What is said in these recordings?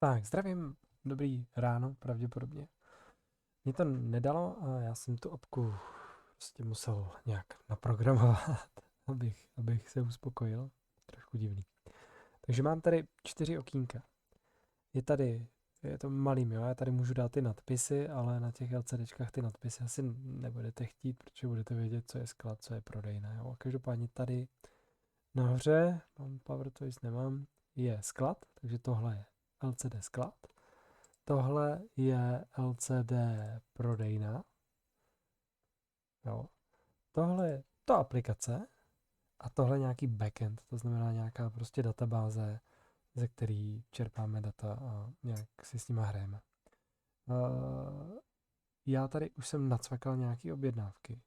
Tak, zdravím, dobrý ráno, pravděpodobně. Mě to nedalo a já jsem tu apku prostě musel nějak naprogramovat, abych se uspokojil. Trošku divný. Takže mám tady 4 okýnka. Je to malým, jo, já tady můžu dát ty nadpisy, ale na těch LCDčkách ty nadpisy asi nebudete chtít, protože budete vědět, co je sklad, co je prodejné, jo. A každopádně tady nahoře, mám Power Toys, nemám, je sklad, takže tohle je LCD sklad. Tohle je LCD prodejna. Jo. Tohle je to aplikace a tohle je nějaký backend, to znamená nějaká prostě databáze, ze který čerpáme data a nějak si s nima hrajeme. Já tady už jsem nacvakal nějaké objednávky.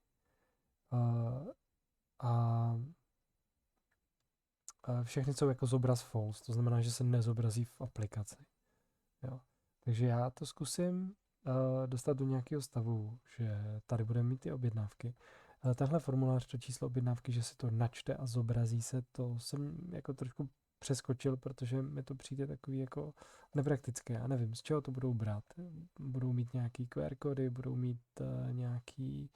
A všechny jsou jako zobraz false, to znamená, že se nezobrazí v aplikaci. Jo. Takže já to zkusím dostat do nějakého stavu, že tady budeme mít ty objednávky. Tahle formulář, to číslo objednávky, že se to načte a zobrazí se, to jsem jako trošku přeskočil, protože mi to přijde takový jako nepraktické. Já nevím, z čeho to budou brát. Budou mít nějaký QR kódy, budou mít nějaký,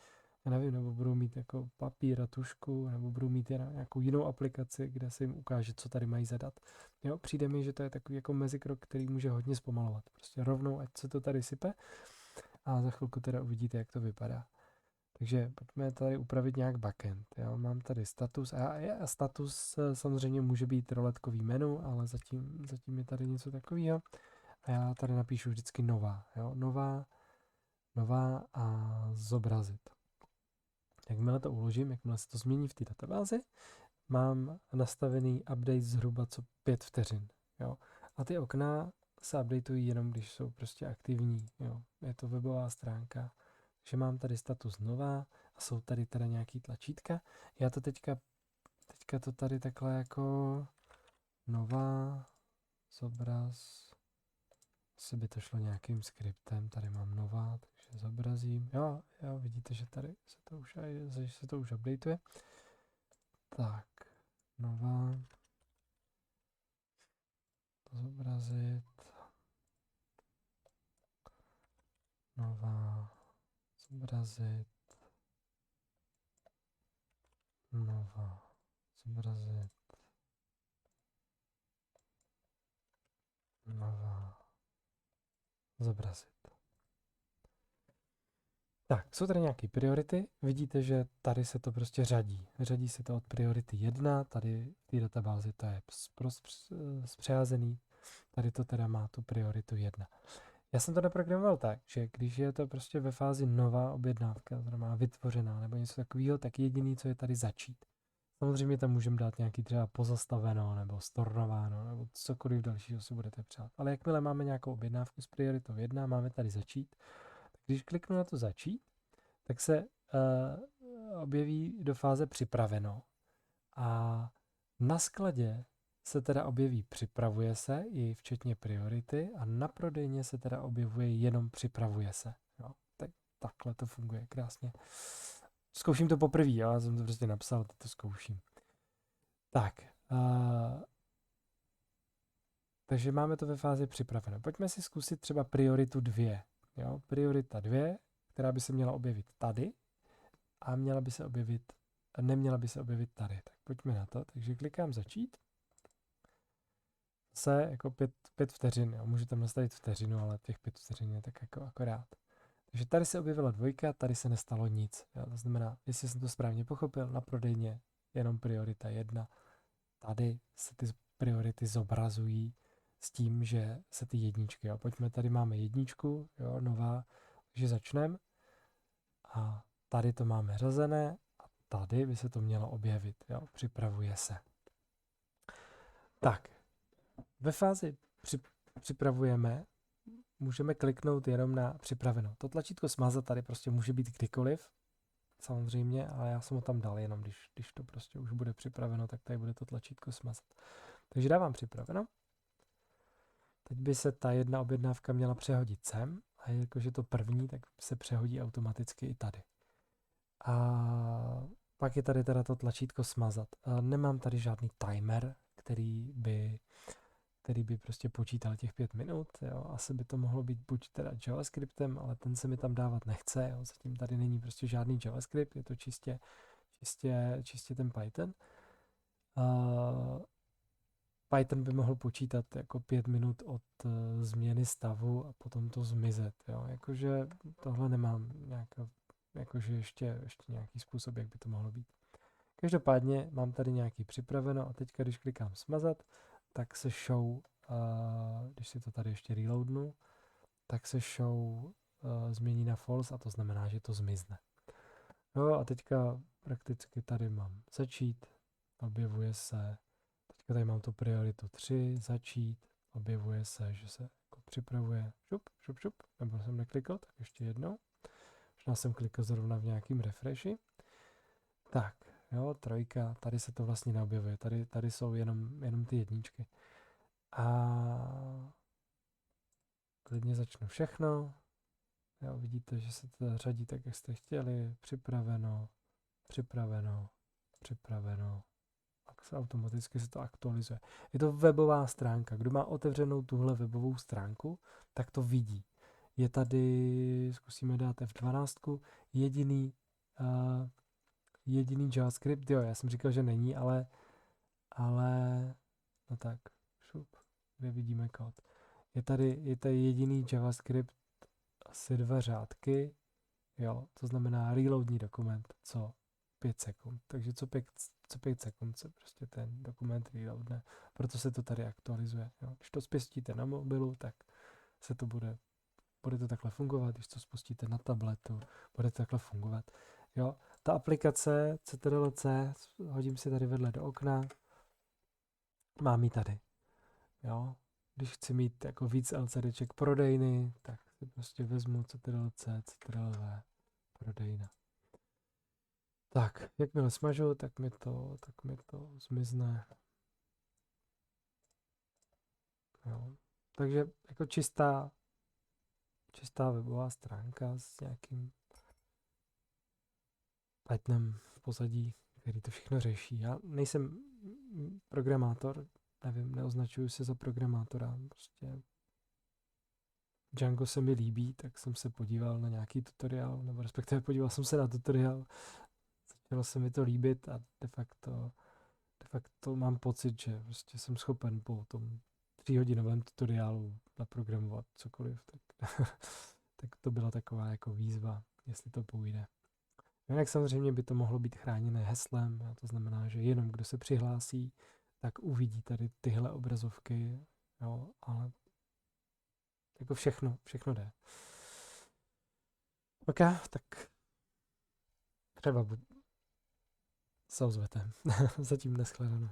já nevím, nebo budou mít jako papír a tušku, nebo budou mít nějakou jinou aplikaci, kde se jim ukáže, co tady mají zadat. Jo, přijde mi, že to je takový jako mezikrok, který může hodně zpomalovat. Prostě rovnou, ať se to tady sype a za chvilku teda uvidíte, jak to vypadá. Takže pojďme tady upravit nějak backend. Já mám tady status a status samozřejmě může být roletkový menu, ale zatím je tady něco takového. A já tady napíšu vždycky nová. Jo? Nová a zobrazit. Jakmile to uložím, jakmile se to změní v té databázi, mám nastavený update zhruba co 5 vteřin. Jo? A ty okna se updateují jenom, když jsou prostě aktivní. Jo? Je to webová stránka. Takže mám tady status nová a jsou tady teda nějaký tlačítka. Já to teďka to tady takhle jako nová zobraz. Asi by to šlo nějakým skriptem. Tady mám nová, takže zobrazím. Jo, vidíte, že tady se to už updateuje. Tak, nová. Zobrazit. Nová. Zobrazit. Nová. Zobrazit. Nová. Zobrazit. Tak, jsou tady nějaké priority. Vidíte, že tady se to prostě řadí. Řadí se to od priority 1, tady v té databázi to je zpřeházený, tady to teda má tu prioritu 1. Já jsem to naprogramoval tak, že když je to prostě ve fázi nová objednávka, znamená vytvořená nebo něco takového, tak jediný, co je tady začít. Samozřejmě tam můžeme dát nějaký třeba pozastaveno nebo stornováno nebo cokoliv dalšího si budete přát. Ale jakmile máme nějakou objednávku s prioritou 1, máme tady začít. Tak když kliknu na to začít, tak se objeví do fáze připraveno a na skladě se teda objeví připravuje se, i včetně priority, a na prodejně se teda objevuje jenom připravuje se. Jo, takhle to funguje krásně. Zkouším to poprvé, já jsem to prostě napsal, teď to zkouším. Tak, takže máme to ve fázi připraveno. Pojďme si zkusit třeba prioritu 2. Jo, priorita 2, která by se měla objevit tady a neměla by se objevit tady. Tak pojďme na to. Takže klikám začít. Jako 5 vteřin. Jo. Můžu tam nastavit vteřinu, ale těch 5 vteřin je tak jako akorát. Takže tady se objevila 2, tady se nestalo nic. Jo. To znamená, jestli jsem to správně pochopil, na prodejně jenom priorita 1. Tady se ty priority zobrazují s tím, že se ty jedničky. Jo. Pojďme, tady máme jedničku, jo, nová, takže začneme. A tady to máme řazené a tady by se to mělo objevit. Jo. Připravuje se. Tak, ve fázi připravujeme, můžeme kliknout jenom na připraveno. To tlačítko smazat tady prostě může být kdykoliv, samozřejmě, ale já jsem ho tam dal jenom, když to prostě už bude připraveno, tak tady bude to tlačítko smazat. Takže dávám připraveno. Teď by se ta jedna objednávka měla přehodit sem a jakože je to první, tak se přehodí automaticky i tady. A pak je tady teda to tlačítko smazat. Nemám tady žádný timer, který který by prostě počítal těch 5 minut, jo. Asi by to mohlo být buď teda JavaScriptem, ale ten se mi tam dávat nechce, jo. Zatím tady není prostě žádný JavaScript, je to čistě ten Python. Python by mohl počítat jako 5 minut od změny stavu a potom to zmizet, jo. Jakože tohle nemám jakože ještě nějaký způsob, jak by to mohlo být. Každopádně mám tady nějaký připraveno a teďka, když klikám smazat, tak se show, když si to tady ještě reloadnu, tak se show změní na false a to znamená, že to zmizne. No a teďka prakticky tady mám začít, objevuje se, teďka tady mám tu prioritu 3, začít, objevuje se, že se jako připravuje, šup, nebo jsem neklikl, tak ještě jednou. Možná jsem klikl zrovna v nějakým refreshi. Tak, jo, 3, tady se to vlastně neobjevuje, tady jsou jenom ty jedničky. A klidně začnu všechno. Jo, vidíte, že se to řadí tak, jak jste chtěli. Připraveno. Automaticky se to aktualizuje. Je to webová stránka. Kdo má otevřenou tuhle webovou stránku, tak to vidí. Je tady, zkusíme dát F12, jediný JavaScript. Jo, já jsem říkal, že není, ale no tak, kde vidíme kód. Je tady jediný JavaScript, asi 2 řádky, jo, to znamená reloadní dokument co 5 sekund, takže co 5 sekund se prostě ten dokument reloadne, proto se to tady aktualizuje, jo. Když to spustíte na mobilu, tak se to bude to takhle fungovat, když to spustíte na tabletu, bude to takhle fungovat, jo. Ta aplikace Ctrl+C, hodím si tady vedle do okna, mám ji tady, jo. Když chci mít jako víc LCDček prodejny, tak si prostě vezmu Ctrl+C, Ctrl+V, prodejna. Tak, jakmile smažu, tak mi to zmizne. Jo. Takže jako čistá webová stránka s nějakým Pythonem v pozadí, který to všechno řeší. Já nejsem programátor, nevím, neoznačuju se za programátora, prostě Django se mi líbí, tak jsem se podíval na nějaký tutoriál, nebo respektive podíval jsem se na tutoriál, začalo se mi to líbit a de facto mám pocit, že prostě jsem schopen po tom 3hodinovém tutoriálu naprogramovat cokoliv, tak to byla taková jako výzva, jestli to půjde. Jinak samozřejmě by to mohlo být chráněné heslem, a to znamená, že jenom kdo se přihlásí, tak uvidí tady tyhle obrazovky, jo, ale jako všechno jde. Ok, tak třeba se ozvete. Zatím neschledanou.